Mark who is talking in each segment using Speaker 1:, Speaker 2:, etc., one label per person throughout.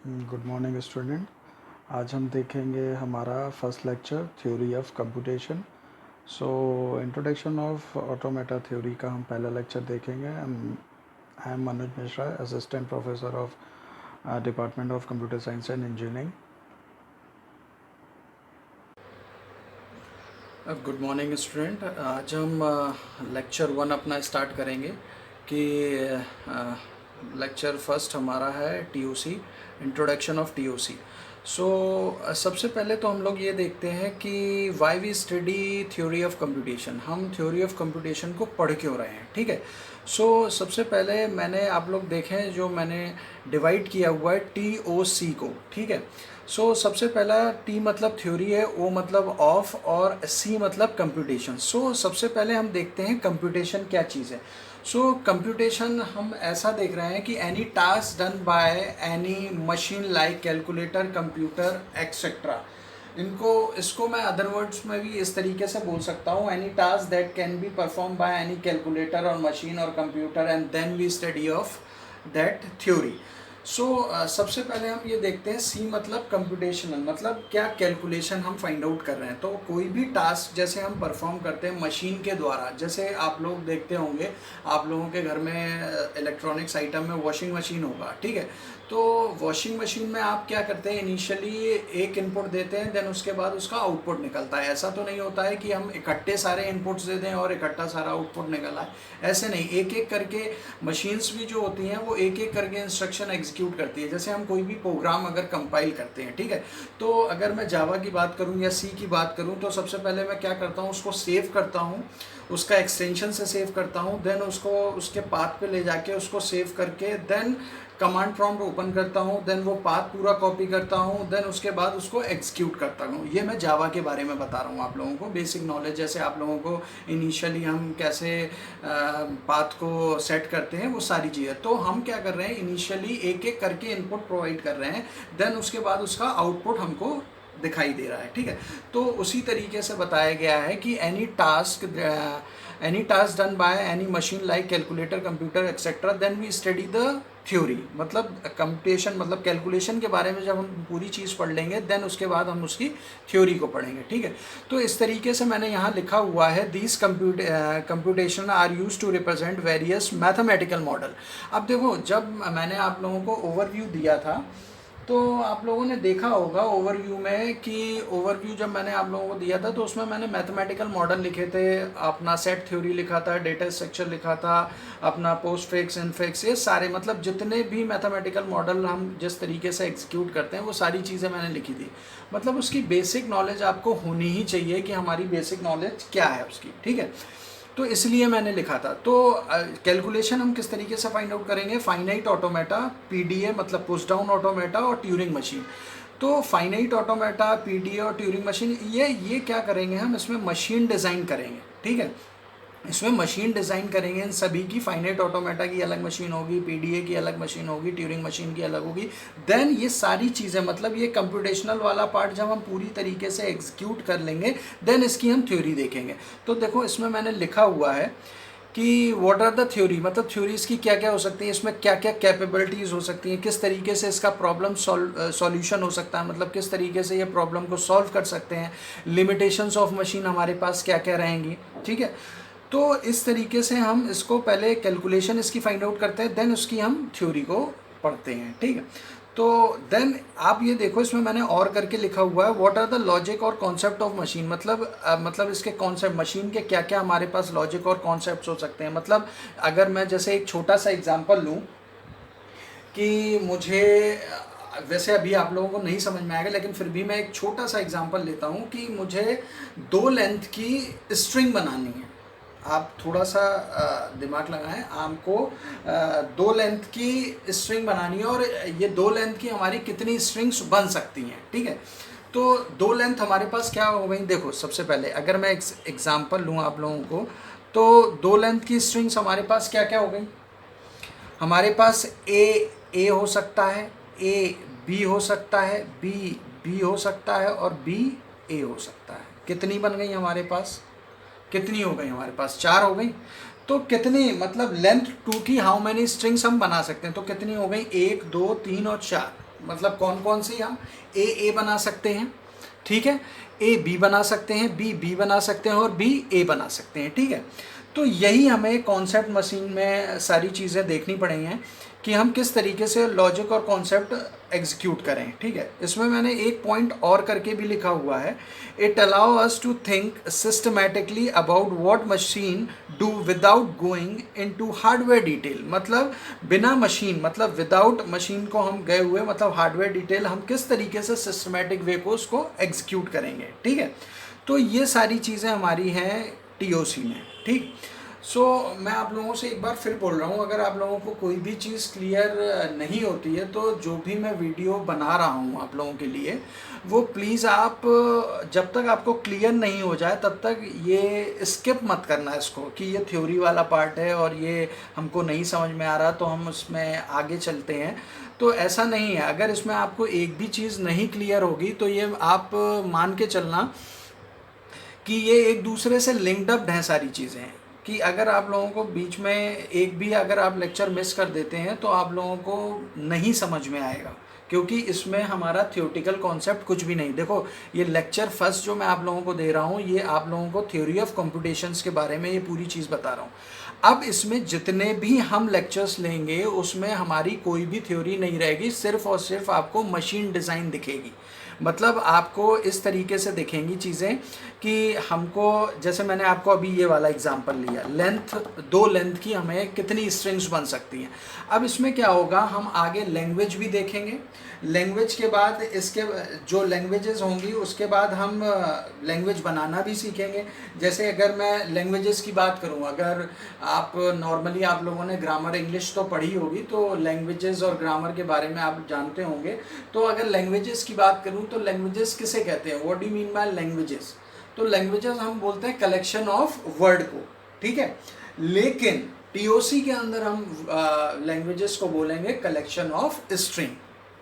Speaker 1: Good morning student. आज हम देखेंगे हमारा first lecture theory of computation. So introduction of automata theory का हम पहला लेक्चर देखेंगे। I am Manoj Mishra, assistant professor of department of computer science and engineering.
Speaker 2: Good morning student. आज हम लेक्चर 1 अपना स्टार्ट करेंगे कि लेक्चर फर्स्ट हमारा है TOC, introduction of TOC. So सबसे पहले तो हम लोग ये देखते हैं कि why we study theory of computation, हम थ्योरी ऑफ कंप्यूटेशन को पढ़ क्यों रहे हैं। ठीक है। सबसे पहले मैंने आप लोग देखें जो मैंने डिवाइड किया हुआ है टी ओ सी को। ठीक है। सबसे पहला टी मतलब थ्योरी है, ओ मतलब ऑफ और सी मतलब कंप्यूटेशन। सबसे पहले हम देखते हैं कंप्यूटेशन क्या चीज़ है। कंप्यूटेशन हम ऐसा देख रहे हैं कि any task done by any machine like calculator, computer etcetera. इसको मैं अदर वर्ड्स में भी इस तरीके से बोल सकता हूँ, any task that can be perform by any calculator और मशीन और computer and then we study of that theory. सबसे पहले हम ये देखते हैं सी मतलब कंप्यूटेशनल, मतलब क्या कैलकुलेशन हम फाइंड आउट कर रहे हैं। तो कोई भी टास्क जैसे हम परफॉर्म करते हैं मशीन के द्वारा, जैसे आप लोग देखते होंगे आप लोगों के घर में इलेक्ट्रॉनिक्स आइटम में वॉशिंग मशीन होगा। ठीक है। तो वॉशिंग मशीन में आप क्या करते हैं, इनिशियली एक इनपुट देते हैं, देन उसके बाद उसका आउटपुट निकलता है। ऐसा तो नहीं होता है कि हम इकट्ठे सारे इनपुट्स दे दें और इकट्ठा सारा आउटपुट निकल आए, ऐसे नहीं। एक एक करके मशीन्स भी जो होती हैं वो एक एक करके इंस्ट्रक्शन एग्जीक्यूट करती है। जैसे हम कोई भी प्रोग्राम अगर कंपाइल करते हैं, ठीक है, तो अगर मैं जावा की बात करूं या सी की बात करूं तो सबसे पहले मैं क्या करता हूं, उसको सेव करता हूं, उसका एक्सटेंशन से सेव करता हूं, देन उसको उसके पाथ पे ले जाके उसको सेव करके देन कमांड प्रॉम्प्ट ओपन करता हूं, देन वो पाथ पूरा कॉपी करता हूं, देन उसके बाद उसको एग्जीक्यूट करता हूं। ये मैं जावा के बारे में बता रहा हूं आप लोगों को, बेसिक नॉलेज। जैसे आप लोगों को इनिशियली हम कैसे पाथ को सेट करते हैं वो सारी चीज़ें। तो हम क्या कर रहे हैं, इनिशियली एक एक करके इनपुट प्रोवाइड कर रहे हैं, देन उसके बाद उसका आउटपुट हमको दिखाई दे रहा है। ठीक है। तो उसी तरीके से बताया गया है कि any task done by any machine like calculator, computer etcetera, then we study the theory. मतलब कंप्यूटेशन मतलब कैलकुलेशन के बारे में जब हम पूरी चीज़ पढ़ लेंगे देन उसके बाद हम उसकी थ्योरी को पढ़ेंगे। ठीक है। तो इस तरीके से मैंने यहाँ लिखा हुआ है, these computation are use to represent various mathematical model. अब देखो, जब मैंने आप लोगों को ओवरव्यू दिया था तो आप लोगों ने देखा होगा ओवरव्यू में कि ओवरव्यू जब मैंने आप लोगों को दिया था तो उसमें मैंने मैथमेटिकल मॉडल लिखे थे, अपना सेट थ्योरी लिखा था, डेटा स्ट्रक्चर लिखा था, अपना पोस्ट फिक्स, इनफिक्स, ये सारे मतलब जितने भी मैथमेटिकल मॉडल हम जिस तरीके से एग्जीक्यूट करते हैं वो सारी चीज़ें मैंने लिखी थी। मतलब उसकी बेसिक नॉलेज आपको होनी ही चाहिए कि हमारी बेसिक नॉलेज क्या है उसकी। ठीक है। तो इसलिए मैंने लिखा था। तो कैलकुलेशन हम किस तरीके से फाइंड आउट करेंगे, फाइनाइट ऑटोमेटा, पीडीए मतलब पुश डाउन ऑटोमेटा और ट्यूरिंग मशीन। तो फाइनाइट ऑटोमेटा, पीडीए और ट्यूरिंग मशीन, ये क्या करेंगे, हम इसमें मशीन डिज़ाइन करेंगे। ठीक है। इसमें मशीन डिज़ाइन करेंगे इन सभी की। फाइनाइट ऑटोमेटा की अलग मशीन होगी, पीडीए की अलग मशीन होगी, ट्यूरिंग मशीन की अलग होगी। देन ये सारी चीज़ें मतलब ये कंप्यूटेशनल वाला पार्ट जब हम पूरी तरीके से एग्जीक्यूट कर लेंगे देन इसकी हम थ्योरी देखेंगे। तो देखो इसमें मैंने लिखा हुआ है कि व्हाट आर द थ्योरी, मतलब थ्योरीज की क्या क्या हो सकती है, इसमें क्या क्या कैपेबिलिटीज़ हो सकती हैं, किस तरीके से इसका प्रॉब्लम सॉल्यूशन हो सकता है, मतलब किस तरीके से ये प्रॉब्लम को सॉल्व कर सकते हैं, लिमिटेशंस ऑफ मशीन हमारे पास क्या क्या रहेंगी। ठीक है। तो इस तरीके से हम इसको पहले कैलकुलेशन इसकी फाइंड आउट करते हैं, देन उसकी हम थ्योरी को पढ़ते हैं। ठीक है। तो देन आप ये देखो, इसमें मैंने और करके लिखा हुआ है, व्हाट आर द लॉजिक और कॉन्सेप्ट ऑफ मशीन, मतलब इसके कॉन्सेप्ट, मशीन के क्या क्या हमारे पास लॉजिक और कॉन्सेप्ट हो सकते हैं। मतलब अगर मैं जैसे एक छोटा सा एग्जांपल लूँ कि मुझे वैसे अभी आप लोगों को नहीं समझ में आएगा लेकिन फिर भी मैं एक छोटा सा एग्जांपल लेता हूँ कि मुझे 2 लेंथ की स्ट्रिंग बनानी है। आप थोड़ा सा दिमाग लगाएं, आपको 2 लेंथ की स्ट्रिंग बनानी है और ये 2 लेंथ की हमारी कितनी स्ट्रिंग्स बन सकती हैं। ठीक है। तो 2 लेंथ हमारे पास क्या हो गई, देखो सबसे पहले अगर मैं एग्जांपल लूँ आप लोगों को, तो 2 लेंथ की स्ट्रिंग्स हमारे पास क्या क्या हो गई, हमारे पास ए हो सकता है, ए बी हो सकता है, बी बी हो सकता है और बी ए हो सकता है। कितनी बन गई हमारे पास, कितनी हो गई हमारे पास, 4 हो गई। तो कितनी मतलब लेंथ 2 की हाउ मैनी स्ट्रिंग्स हम बना सकते हैं, तो कितनी हो गई, 1 2 3 और 4। मतलब कौन कौन सी, हम ए बना सकते हैं, ठीक है, ए बी बना सकते हैं, बी बी बना सकते हैं और बी ए बना सकते हैं, ठीक है। तो यही हमें कॉन्सेप्ट मशीन में सारी चीज़ें देखनी पड़ेंगी हैं कि हम किस तरीके से लॉजिक और कॉन्सेप्ट एग्जीक्यूट करें, ठीक है। इसमें मैंने एक पॉइंट और करके भी लिखा हुआ है, it allow us to think systematically about what machine do without going into hardware detail. मतलब बिना मशीन, मतलब विदाउट मशीन को हम गए हुए, मतलब हार्डवेयर डिटेल हम किस तरीके से सिस्टमैटिक वे को उसको एग्जीक्यूट करेंगे, ठीक है। तो ये सारी चीज़ें हमारी हैं टीओसी में, ठीक। सो मैं आप लोगों से एक बार फिर बोल रहा हूँ, अगर आप लोगों को कोई भी चीज़ क्लियर नहीं होती है तो जो भी मैं वीडियो बना रहा हूँ आप लोगों के लिए, वो प्लीज़ आप जब तक आपको क्लियर नहीं हो जाए तब तक ये स्किप मत करना इसको, कि ये थ्योरी वाला पार्ट है और ये हमको नहीं समझ में आ रहा तो हम उसमें आगे चलते हैं। तो ऐसा नहीं है, अगर इसमें आपको एक भी चीज़ नहीं क्लियर होगी तो ये आप मान के चलना कि ये एक दूसरे से लिंक्ड अप हैं सारी चीज़ें, कि अगर आप लोगों को बीच में एक भी अगर आप लेक्चर मिस कर देते हैं तो आप लोगों को नहीं समझ में आएगा, क्योंकि इसमें हमारा थ्योरेटिकल कॉन्सेप्ट कुछ भी नहीं। देखो ये लेक्चर फर्स्ट जो मैं आप लोगों को दे रहा हूँ, ये आप लोगों को थ्योरी ऑफ कंप्यूटेशंस के बारे में ये पूरी चीज़ बता रहा हूँ। अब इसमें जितने भी हम लेक्चर्स लेंगे उसमें हमारी कोई भी थ्योरी नहीं रहेगी, सिर्फ और सिर्फ आपको मशीन डिज़ाइन दिखेगी। मतलब आपको इस तरीके से दिखेंगी चीज़ें कि हमको, जैसे मैंने आपको अभी ये वाला एग्जांपल लिया, लेंथ, 2 लेंथ की हमें कितनी स्ट्रिंग्स बन सकती हैं। अब इसमें क्या होगा, हम आगे लैंग्वेज भी देखेंगे, लैंग्वेज के बाद इसके जो लैंग्वेजेस होंगी उसके बाद हम लैंग्वेज बनाना भी सीखेंगे। जैसे अगर मैं लैंग्वेजेस की बात करूं, अगर आप नॉर्मली आप लोगों ने ग्रामर इंग्लिश तो पढ़ी होगी तो लैंग्वेजेस और ग्रामर के बारे में आप जानते होंगे। तो अगर लैंग्वेजेस की बात करूं तो लैंग्वेजेस किसे कहते हैं, what do you mean by languages. तो लैंग्वेजेस हम बोलते हैं कलेक्शन ऑफ वर्ड को, ठीक है। लेकिन टीओसी के अंदर हम लैंग्वेजेस को बोलेंगे कलेक्शन ऑफ स्ट्रिंग,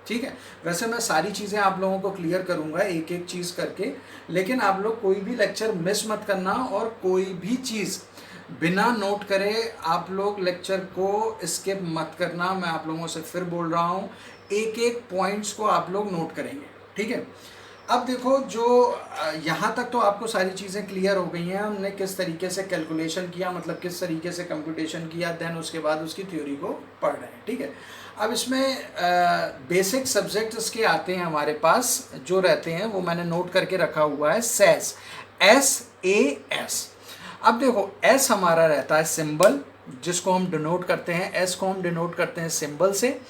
Speaker 2: ठीक है। वैसे मैं सारी चीज़ें आप लोगों को क्लियर करूंगा एक एक चीज़ करके, लेकिन आप लोग कोई भी लेक्चर मिस मत करना और कोई भी चीज़ बिना नोट करे आप लोग लेक्चर को स्किप मत करना। मैं आप लोगों से फिर बोल रहा हूँ, एक एक पॉइंट्स को आप लोग नोट करेंगे, ठीक है। अब देखो, जो यहाँ तक तो आपको सारी चीज़ें क्लियर हो गई हैं, हमने किस तरीके से कैलकुलेशन किया, मतलब किस तरीके से कंप्यूटेशन किया, देन उसके बाद उसकी थ्योरी को पढ़ रहे हैं, ठीक है। अब इसमें बेसिक सब्जेक्ट्स के आते हैं हमारे पास, जो रहते हैं वो मैंने नोट करके रखा हुआ है, सेस, SAS। अब देखो एस हमारा रहता है सिंबल, जिसको हम डिनोट करते हैं, एस को हम डिनोट करते हैं सिंबल से,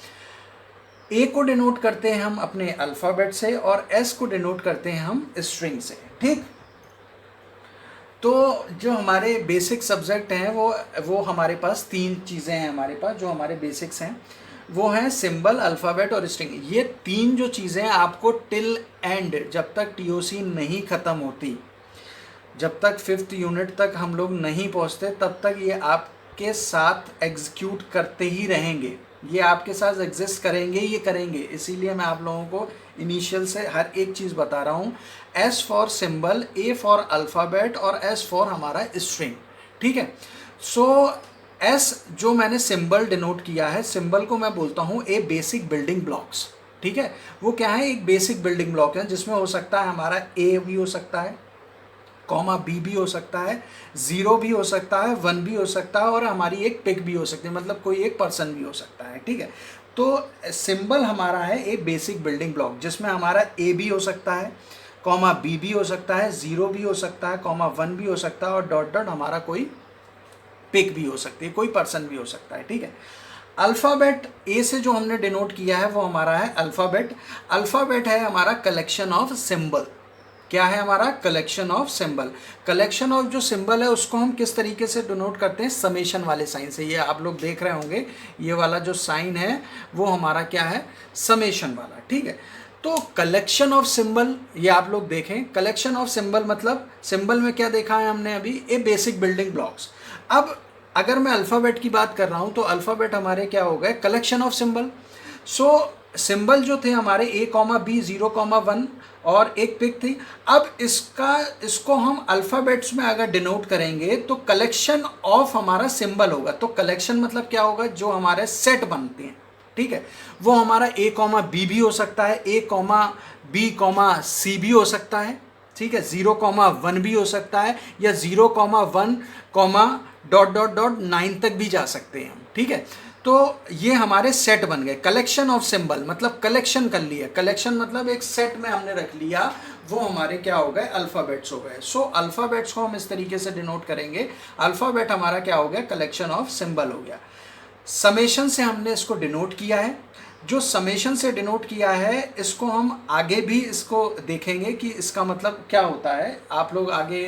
Speaker 2: ए को डिनोट करते हैं हम अपने अल्फ़ाबेट से और एस को डिनोट करते हैं हम स्ट्रिंग से, ठीक। तो जो हमारे बेसिक सब्जेक्ट हैं वो हमारे पास 3 चीज़ें हैं हमारे पास, जो हमारे बेसिक्स हैं वो हैं सिंबल, अल्फ़ाबेट और स्ट्रिंग। ये 3 जो चीज़ें आपको टिल एंड, जब तक टीओसी नहीं ख़त्म होती, जब तक 5th यूनिट तक हम लोग नहीं पहुंचते, तब तक ये आपके साथ एग्जीक्यूट करते ही रहेंगे, ये आपके साथ एग्जिस्ट करेंगे, ये करेंगे। इसीलिए मैं आप लोगों को इनिशियल से हर एक चीज़ बता रहा हूँ। S for symbol, A for alphabet और एस फॉर हमारा स्ट्रिंग, ठीक है। सो एस जो मैंने सिंबल डिनोट किया है, सिंबल को मैं बोलता हूँ ए बेसिक बिल्डिंग ब्लॉक्स, ठीक है। वो क्या है, एक बेसिक बिल्डिंग ब्लॉक है, जिसमें हो सकता है हमारा ए भी हो सकता है, कॉमा बी भी हो सकता है, 0 भी हो सकता है, 1 भी हो सकता है और हमारी एक पिक भी हो सकती है, मतलब कोई एक पर्सन भी हो सकता है, ठीक है। तो सिंबल हमारा है एक बेसिक बिल्डिंग ब्लॉक, जिसमें हमारा ए भी हो सकता है, कॉमा बी भी हो सकता है, 0 भी हो सकता है, कॉमा 1 भी हो सकता है और डॉट डॉट हमारा कोई पिक भी हो सकती है, कोई पर्सन भी हो सकता है, ठीक है। अल्फ़ाबेट ए से जो हमने डिनोट किया है वो हमारा है अल्फ़ाबेट। अल्फ़ाबेट है हमारा कलेक्शन ऑफ सिंबल। क्या है हमारा, collection of symbol. Collection of जो सिंबल है उसको हम किस तरीके से डिनोट करते हैं, समेशन वाले साइन से। ये आप लोग देख रहे होंगे, ये वाला जो साइन है वो हमारा क्या है, समेशन वाला, ठीक है। तो कलेक्शन ऑफ सिंबल, ये आप लोग देखें, कलेक्शन ऑफ सिंबल मतलब सिंबल में क्या देखा है हमने अभी, ए बेसिक बिल्डिंग ब्लॉक्स। अब अगर मैं अल्फ़ाबेट की बात कर रहा हूँ तो अल्फ़ाबेट हमारे क्या हो गए, collection of symbol. So symbol जो थे हमारे ए कॉमा बी, 0 कॉमा 1 और एक पिक थी। अब इसको हम अल्फ़ाबेट्स में अगर डिनोट करेंगे तो कलेक्शन ऑफ हमारा सिंबल होगा। तो कलेक्शन मतलब क्या होगा, जो हमारे सेट बनते हैं, ठीक है, वो हमारा ए कॉमा बी भी हो सकता है, ए कॉमा बी कॉमा सी भी हो सकता है, ठीक है, 0,1 भी हो सकता है, या 0,1 कॉमा डॉट डॉट डॉट 9 तक भी जा सकते हैं हम, ठीक है। तो ये हमारे सेट बन गए। कलेक्शन ऑफ सिंबल मतलब कलेक्शन कर लिया, कलेक्शन मतलब एक सेट में हमने रख लिया, वो हमारे क्या हो गए, अल्फ़ाबेट्स हो गए। सो अल्फ़ाबेट्स को हम इस तरीके से डिनोट करेंगे, अल्फ़ाबेट हमारा क्या हो गया, कलेक्शन ऑफ सिंबल हो गया। समेशन से हमने इसको डिनोट किया है। जो समेशन से डिनोट किया है इसको हम आगे भी इसको देखेंगे कि इसका मतलब क्या होता है। आप लोग आगे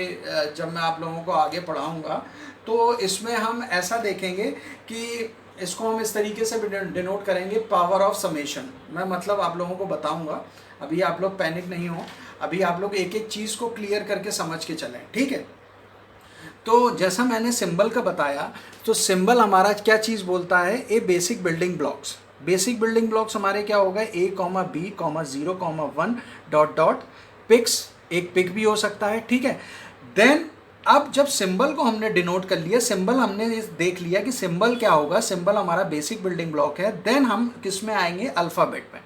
Speaker 2: जब मैं आप लोगों को आगे पढ़ाऊंगा तो इसमें हम ऐसा देखेंगे कि इसको हम इस तरीके से डिनोट करेंगे, पावर ऑफ समेशन। मैं मतलब आप लोगों को बताऊंगा, अभी आप लोग पैनिक नहीं हो, अभी आप लोग एक एक चीज़ को क्लियर करके समझ के चलें, ठीक है। तो जैसा मैंने सिंबल का बताया, तो सिंबल हमारा क्या चीज़ बोलता है, a basic building blocks. Basic building blocks हमारे क्या हो गए, A comma B comma 0,1 dot dot picks, एक पिक भी हो सकता है, ठीक है। देन अब जब सिंबल को हमने डिनोट कर लिया, सिंबल हमने देख लिया कि सिंबल क्या होगा, सिंबल हमारा बेसिक बिल्डिंग ब्लॉक है, देन हम किस में आएंगे, अल्फ़ाबेट में।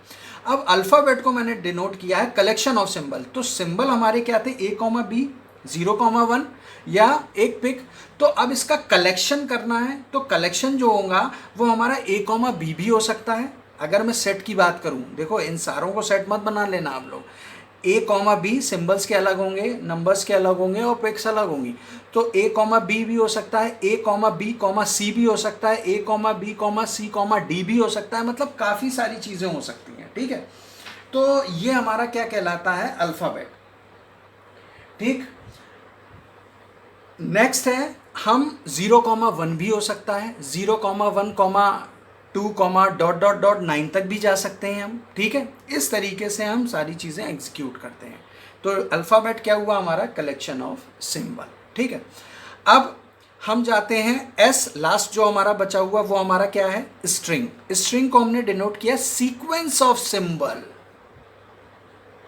Speaker 2: अब अल्फ़ाबेट को मैंने डिनोट किया है कलेक्शन ऑफ सिंबल। तो सिंबल हमारे क्या थे, ए कॉमा बी 0,1 या एक पिक। तो अब इसका कलेक्शन करना है, तो कलेक्शन जो होगा वो हमारा ए कॉमा बी भी हो सकता है। अगर मैं सेट की बात करूं, देखो इन सारों को सेट मत बना लेना आप लोग, ए कॉमा बी सिंबल्स के अलग होंगे, नंबर्स के अलग होंगे और पिक्स अलग होंगी। तो ए कॉमा बी भी हो सकता है, ए कॉमा बी कॉमा सी भी हो सकता है, ए comma B comma C comma D भी हो सकता है, मतलब काफ़ी सारी चीज़ें हो सकती हैं, ठीक है। तो ये हमारा क्या कहलाता है, अल्फ़ाबेट, ठीक। नेक्स्ट है हम 0,1 भी हो सकता है, 0,1, 2, डॉट डॉट डॉट 9 तक भी जा सकते हैं हम, ठीक है। इस तरीके से हम सारी चीज़ें एग्जीक्यूट करते हैं। तो अल्फ़ाबेट क्या हुआ हमारा, कलेक्शन ऑफ सिंबल, ठीक है। अब हम जाते हैं एस, लास्ट जो हमारा बचा हुआ वो हमारा क्या है, स्ट्रिंग। स्ट्रिंग को हमने डिनोट किया सीक्वेंस ऑफ सिंबल।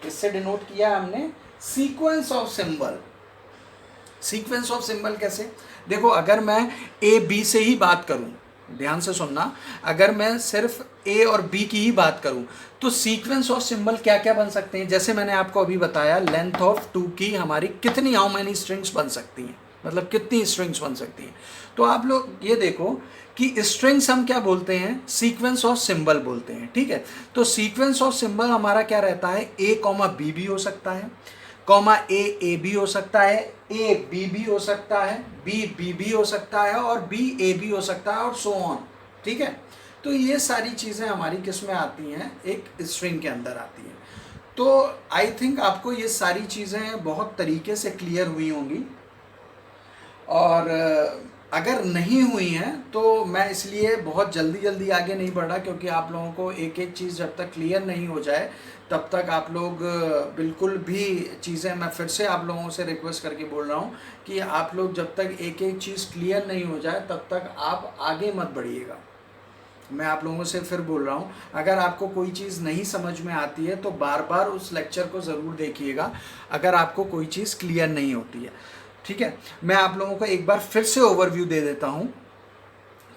Speaker 2: किससे डिनोट किया हमने, sequence of symbol. Sequence of symbol कैसे, देखो अगर मैं ए बी से ही बात करूं, ध्यान से सुनना, अगर मैं सिर्फ ए और बी की ही बात करूं तो सीक्वेंस ऑफ सिंबल क्या क्या बन सकते हैं। जैसे मैंने आपको अभी बताया, लेंथ ऑफ 2 की हमारी कितनी, हाउ मैनी स्ट्रिंग्स बन सकती हैं, मतलब कितनी स्ट्रिंग्स बन सकती हैं। तो आप लोग ये देखो कि स्ट्रिंग्स हम क्या बोलते हैं, सीक्वेंस ऑफ सिंबल बोलते हैं, ठीक है। तो सीक्वेंस ऑफ सिंबल हमारा क्या रहता है, ए कॉमा बी भी हो सकता है, कॉमा ए भी हो सकता है, ए बी भी हो सकता है, बी भी हो सकता है, और बी ए भी हो सकता है, और सो ऑन, ठीक है। तो ये सारी चीज़ें हमारी किस में आती हैं, एक स्ट्रिंग के अंदर आती हैं। तो आई थिंक आपको ये सारी चीज़ें बहुत तरीके से क्लियर हुई होंगी, और अगर नहीं हुई हैं तो मैं इसलिए बहुत जल्दी आगे नहीं बढ़ रहा, क्योंकि आप लोगों को एक एक चीज़ जब तक क्लियर नहीं हो जाए तब तक आप लोग बिल्कुल भी चीज़ें, मैं फिर से आप लोगों से रिक्वेस्ट करके बोल रहा हूँ कि आप लोग जब तक एक एक चीज़ क्लियर नहीं हो जाए तब तक आप आगे मत बढ़िएगा। मैं आप लोगों से फिर बोल रहा हूँ, अगर आपको कोई चीज़ नहीं समझ में आती है तो बार बार उस लेक्चर को ज़रूर देखिएगा, अगर आपको कोई चीज़ क्लियर नहीं होती है, ठीक है। मैं आप लोगों को एक बार फिर से ओवरव्यू दे देता हूँ,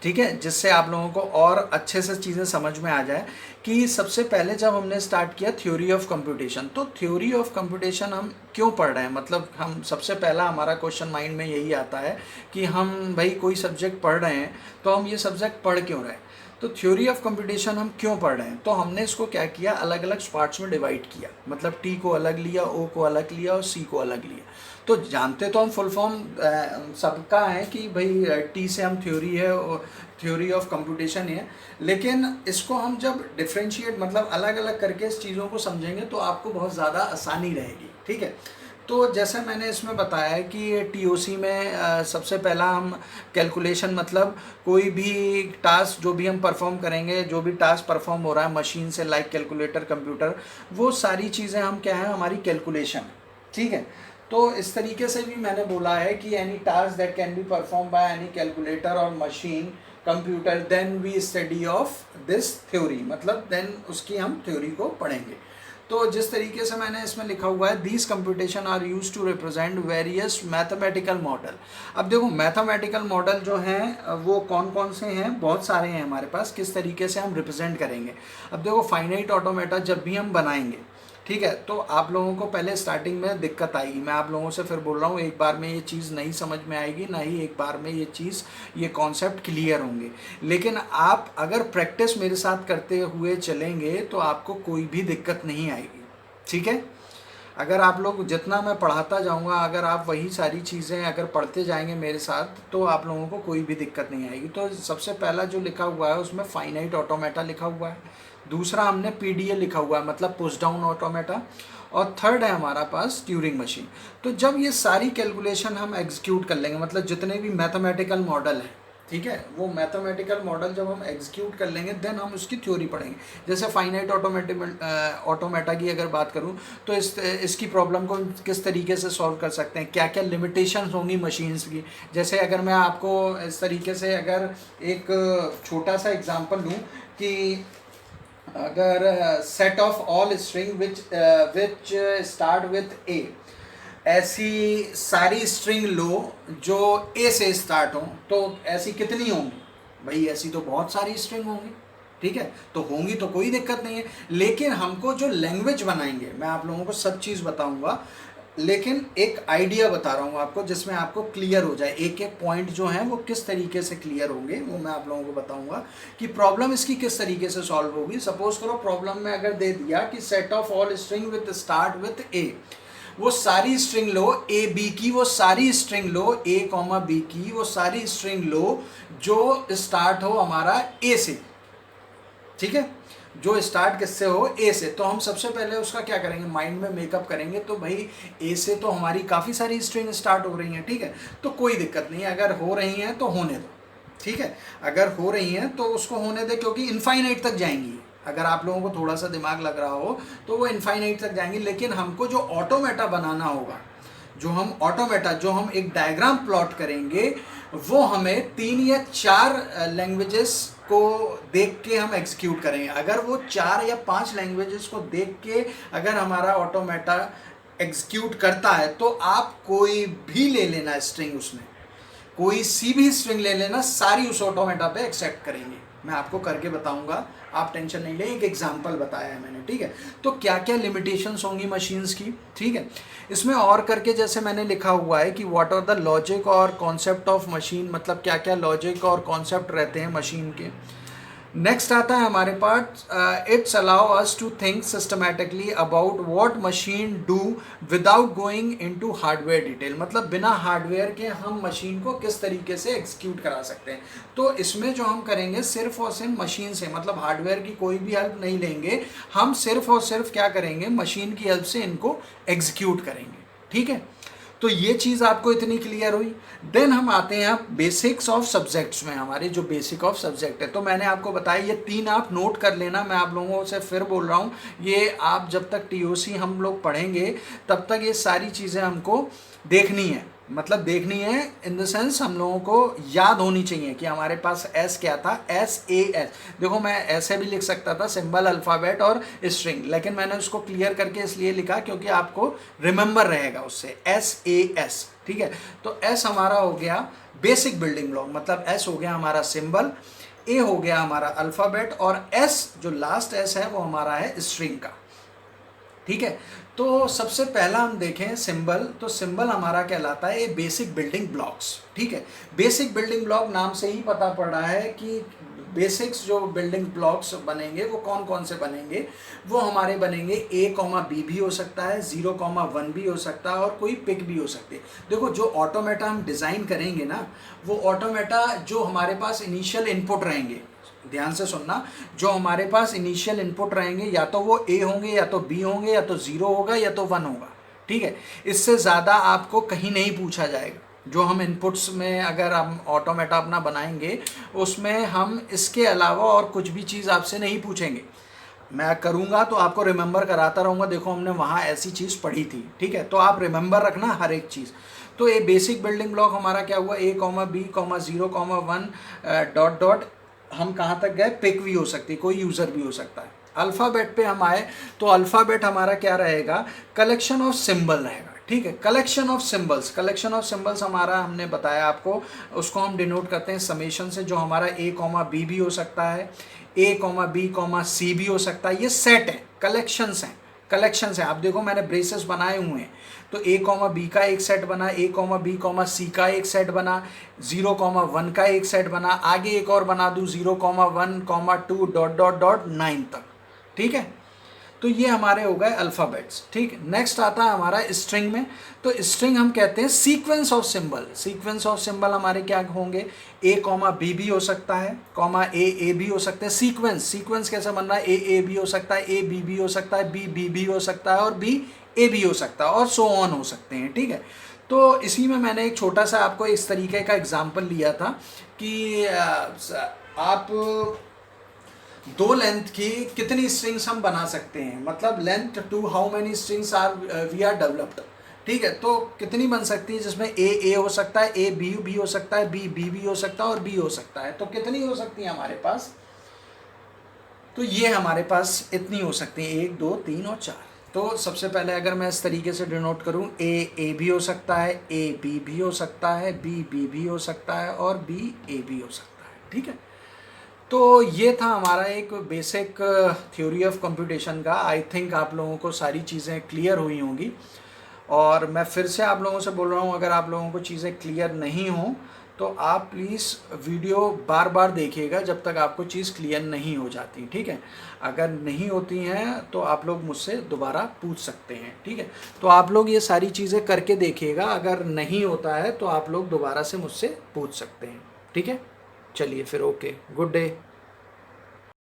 Speaker 2: ठीक है, जिससे आप लोगों को और अच्छे से चीज़ें समझ में आ जाए कि सबसे पहले जब हमने स्टार्ट किया थ्योरी ऑफ कंप्यूटेशन, तो थ्योरी ऑफ कंप्यूटेशन हम क्यों पढ़ रहे हैं, मतलब हम सबसे पहला हमारा क्वेश्चन माइंड में यही आता है कि हम भाई कोई सब्जेक्ट पढ़ रहे हैं तो हम ये सब्जेक्ट पढ़ क्यों रहे हैं। तो थ्योरी ऑफ कंप्यूटेशन हम क्यों पढ़ रहे हैं, तो हमने इसको क्या किया, अलग अलग पार्ट्स में डिवाइड किया, मतलब टी को अलग लिया, ओ को अलग लिया और सी को अलग लिया। तो जानते तो हम फुल फॉर्म सबका है कि भाई टी से हम थ्योरी है और थ्योरी ऑफ कंप्यूटेशन है, लेकिन इसको हम जब डिफ्रेंशिएट मतलब अलग अलग करके इस चीज़ों को समझेंगे तो आपको बहुत ज़्यादा आसानी रहेगी, ठीक है। तो जैसे मैंने इसमें बताया कि टीओसी में सबसे पहला हम कैलकुलेशन, मतलब कोई भी टास्क जो भी हम परफॉर्म करेंगे, जो भी टास्क परफॉर्म हो रहा है मशीन से, लाइक कैलकुलेटर, कंप्यूटर, वो सारी चीज़ें हम क्या है, हमारी कैलकुलेशन, ठीक है। तो इस तरीके से भी मैंने बोला है कि any task that can be perform by any calculator और machine, computer, then we study of this theory, मतलब देन उसकी हम थ्योरी को पढ़ेंगे। तो जिस तरीके से मैंने इसमें लिखा हुआ है, these computation are use to represent various mathematical model. अब देखो मैथमेटिकल मॉडल जो हैं वो कौन कौन से हैं, बहुत सारे हैं हमारे पास, किस तरीके से हम रिप्रेजेंट करेंगे। अब देखो फाइनाइट ऑटोमेटा जब भी हम बनाएंगे, ठीक है, तो आप लोगों को पहले स्टार्टिंग में दिक्कत आएगी। मैं आप लोगों से फिर बोल रहा हूँ, एक बार में ये चीज़ नहीं समझ में आएगी, ना ही एक बार में ये कॉन्सेप्ट क्लियर होंगे। लेकिन आप अगर प्रैक्टिस मेरे साथ करते हुए चलेंगे तो आपको कोई भी दिक्कत नहीं आएगी, ठीक है। अगर आप लोग जितना मैं पढ़ाता जाऊंगा, अगर आप वही सारी चीज़ें अगर पढ़ते जाएंगे मेरे साथ, तो आप लोगों को कोई भी दिक्कत नहीं आएगी। तो सबसे पहला जो लिखा हुआ है उसमें फाइनाइट ऑटोमेटा लिखा हुआ है, दूसरा हमने पीडीए लिखा हुआ है मतलब पुश डाउन ऑटोमेटा, और थर्ड है हमारा पास ट्यूरिंग मशीन। तो जब ये सारी कैलकुलेशन हम एग्जीक्यूट कर लेंगे, मतलब जितने भी मैथमेटिकल मॉडल हैं, ठीक है, वो मैथमेटिकल मॉडल जब हम एग्जीक्यूट कर लेंगे देन हम उसकी थ्योरी पढ़ेंगे। जैसे फाइनाइट ऑटोमेटा की अगर बात करूं तो इसकी प्रॉब्लम को किस तरीके से सॉल्व कर सकते हैं, क्या क्या लिमिटेशंस होंगी मशीन्स की। जैसे अगर मैं आपको इस तरीके से अगर एक छोटा सा एग्जांपल दूं कि अगर set of all string which start with A, ऐसी सारी स्ट्रिंग लो जो ए से स्टार्ट हो, तो ऐसी कितनी होंगी भाई? ऐसी तो बहुत सारी स्ट्रिंग होंगी, ठीक है, तो होंगी तो कोई दिक्कत नहीं है। लेकिन हमको जो लैंग्वेज बनाएंगे, मैं आप लोगों को सब चीज़ बताऊंगा, लेकिन एक आइडिया बता रहा हूँ आपको जिसमें आपको क्लियर हो जाए, एक एक पॉइंट जो है वो किस तरीके से क्लियर होंगे, वो मैं आप लोगों को बताऊंगा कि प्रॉब्लम इसकी किस तरीके से सॉल्व होगी। सपोज करो प्रॉब्लम में अगर दे दिया कि set of all string with start with A, वो सारी स्ट्रिंग लो ए बी की, वो सारी स्ट्रिंग लो ए कॉमा बी की, वो सारी स्ट्रिंग लो जो स्टार्ट हो हमारा ए से, ठीक है, जो स्टार्ट किससे हो, ए से। तो हम सबसे पहले उसका क्या करेंगे, माइंड में मेकअप करेंगे। तो भाई ए से तो हमारी काफ़ी सारी स्ट्रिंग स्टार्ट हो रही हैं, ठीक है, तो कोई दिक्कत नहीं है, अगर हो रही हैं तो होने दो, ठीक है, अगर हो रही हैं तो उसको होने दे, क्योंकि इनफाइनाइट तक जाएंगी। अगर आप लोगों को थोड़ा सा दिमाग लग रहा हो तो वो इनफाइनाइट तक जाएंगी। लेकिन हमको जो ऑटोमेटा बनाना होगा, जो हम एक डायग्राम प्लॉट करेंगे, वो हमें 3 या 4 लैंग्वेजेस को देख के हम एग्जीक्यूट करेंगे। अगर वो 4 या 5 लैंग्वेजेस को देख के अगर हमारा ऑटोमेटा एग्जीक्यूट करता है, तो आप कोई भी ले लेना स्ट्रिंग, उसमें कोई सी भी स्ट्रिंग ले लेना, सारी उस ऑटोमेटा पे एक्सेप्ट करेंगे। मैं आपको करके बताऊंगा, आप टेंशन नहीं लें, एक एग्जांपल बताया है मैंने, ठीक है। तो क्या क्या लिमिटेशंस होंगी मशीन्स की, ठीक है, इसमें और करके जैसे मैंने लिखा हुआ है कि व्हाट आर द लॉजिक और कॉन्सेप्ट ऑफ मशीन, मतलब क्या क्या लॉजिक और कॉन्सेप्ट रहते हैं मशीन के। नेक्स्ट आता है हमारे पास, it's allow us to think systematically about what machine do without going into hardware detail, मतलब बिना हार्डवेयर के हम मशीन को किस तरीके से एग्जीक्यूट करा सकते हैं। तो इसमें जो हम करेंगे सिर्फ और सिर्फ मशीन से, मतलब हार्डवेयर की कोई भी हेल्प नहीं लेंगे, हम सिर्फ और सिर्फ क्या करेंगे, मशीन की हेल्प से इनको एग्जीक्यूट करेंगे, ठीक है। तो ये चीज़ आपको इतनी क्लियर हुई। देन हम आते हैं बेसिक्स ऑफ सब्जेक्ट्स में, हमारे जो बेसिक ऑफ सब्जेक्ट है। तो मैंने आपको बताया ये 3 आप नोट कर लेना, मैं आप लोगों से फिर बोल रहा हूँ, ये आप जब तक टीओसी हम लोग पढ़ेंगे तब तक ये सारी चीज़ें हमको देखनी है, मतलब देखनी है इन द सेंस हम लोगों को याद होनी चाहिए कि हमारे पास एस क्या था, SAS। देखो मैं ऐसे भी लिख सकता था, सिंबल, अल्फ़ाबेट और स्ट्रिंग, लेकिन मैंने उसको क्लियर करके इसलिए लिखा क्योंकि आपको रिमेंबर रहेगा उससे, SAS, ठीक है। तो एस हमारा हो गया बेसिक बिल्डिंग ब्लॉक, मतलब एस हो गया हमारा सिंबल, ए हो गया हमारा अल्फ़ाबेट, और एस जो लास्ट एस है वो हमारा है स्ट्रिंग का, ठीक है। तो सबसे पहला हम देखें सिंबल, तो सिंबल हमारा कहलाता है ये बेसिक बिल्डिंग ब्लॉक्स, ठीक है। बेसिक बिल्डिंग ब्लॉक नाम से ही पता पड़ रहा है कि बेसिक्स जो बिल्डिंग ब्लॉक्स बनेंगे वो कौन कौन से बनेंगे, वो हमारे बनेंगे A, B भी हो सकता है, 0, 1 भी हो सकता है, और कोई पिक भी हो सकती है। देखो जो ऑटोमेटा हम डिज़ाइन करेंगे ना, वो ऑटोमेटा जो हमारे पास इनिशियल इनपुट रहेंगे, ध्यान से सुनना, जो हमारे पास इनिशियल इनपुट रहेंगे या तो वो A होंगे, या तो B होंगे, या तो 0 होगा, या तो 1 होगा, ठीक है। इससे ज़्यादा आपको कहीं नहीं पूछा जाएगा। जो हम इनपुट्स में अगर हम ऑटोमेटा अपना बनाएंगे, उसमें हम इसके अलावा और कुछ भी चीज़ आपसे नहीं पूछेंगे। मैं करूँगा तो आपको रिमेंबर कराता रहूँगा, देखो हमने वहाँ ऐसी चीज़ पढ़ी थी, ठीक है। तो आप रिमेंबर रखना हर एक चीज़। तो ये बेसिक बिल्डिंग ब्लॉक हमारा क्या हुआ, A, B, 0, 1 ... हम कहाँ तक गए, पिक भी हो सकती है, कोई यूज़र भी हो सकता है, अल्फ़ाबेट पे हम आए तो अल्फ़ाबेट हमारा क्या रहेगा, कलेक्शन ऑफ सिंबल रहेगा, ठीक है, collection of symbols. Collection of symbols हमारा हमने बताया आपको, उसको हम डिनोट करते हैं समेशन से, जो हमारा ए कॉमा बी भी हो सकता है, ए कॉमा बी कॉमा सी भी हो सकता है। ये सेट है, कलेक्शंस हैं, कलेक्शंस हैं। आप देखो मैंने ब्रेसेस बनाए हुए हैं, तो ए कॉमा बी का एक सेट बना, ए कॉमा बी कॉमा सी का एक सेट बना, 0,1 का एक सेट बना, आगे एक और बना दूँ 0,1,2 डॉट डॉट डॉट 9 तक, ठीक है। तो ये हमारे हो गए अल्फ़ाबेट्स, ठीक। नेक्स्ट आता है हमारा स्ट्रिंग में। तो स्ट्रिंग हम कहते हैं sequence of symbol. Sequence of symbol हमारे क्या होंगे, ए कॉमा बी भी हो सकता है, कॉमा ए भी हो सकते हैं। सीक्वेंस, सीक्वेंस कैसे बन रहा है, ए भी हो सकता है, ए बी भी हो सकता है, बी भी हो सकता है, और बी ए भी हो सकता है, और सो ऑन हो सकते हैं, ठीक है। तो इसी में मैंने एक छोटा सा आपको इस तरीके का एग्जाम्पल लिया था कि आप दो लेंथ की कितनी स्ट्रिंग्स हम बना सकते हैं, मतलब length two how many strings are we are developed, ठीक है। तो कितनी बन सकती है, जिसमें ए हो सकता है, ए बी हो सकता है, बी भी हो सकता है, और बी हो सकता है। तो कितनी हो सकती है हमारे पास, तो ये हमारे पास इतनी हो सकती है, 1 2 3 और 4। तो सबसे पहले अगर मैं इस तरीके से डिनोट करूँ, ए भी हो सकता है, ए भी हो सकता है, बी भी हो सकता है, और बी ए भी हो सकता है, ठीक है। तो ये था हमारा एक बेसिक थ्योरी ऑफ कंप्यूटेशन का। आई थिंक आप लोगों को सारी चीज़ें क्लियर हुई होंगी, और मैं फिर से आप लोगों से बोल रहा हूँ, अगर आप लोगों को चीज़ें क्लियर नहीं हों तो आप प्लीज़ वीडियो बार बार देखिएगा जब तक आपको चीज़ क्लियर नहीं हो जाती, ठीक है। अगर नहीं होती हैं तो आप लोग मुझसे दोबारा पूछ सकते हैं, ठीक है। तो आप लोग ये सारी चीज़ें करके देखिएगा, अगर नहीं होता है तो आप लोग दोबारा से मुझसे पूछ सकते हैं, ठीक है। चलिए फिर, ओके, गुड डे।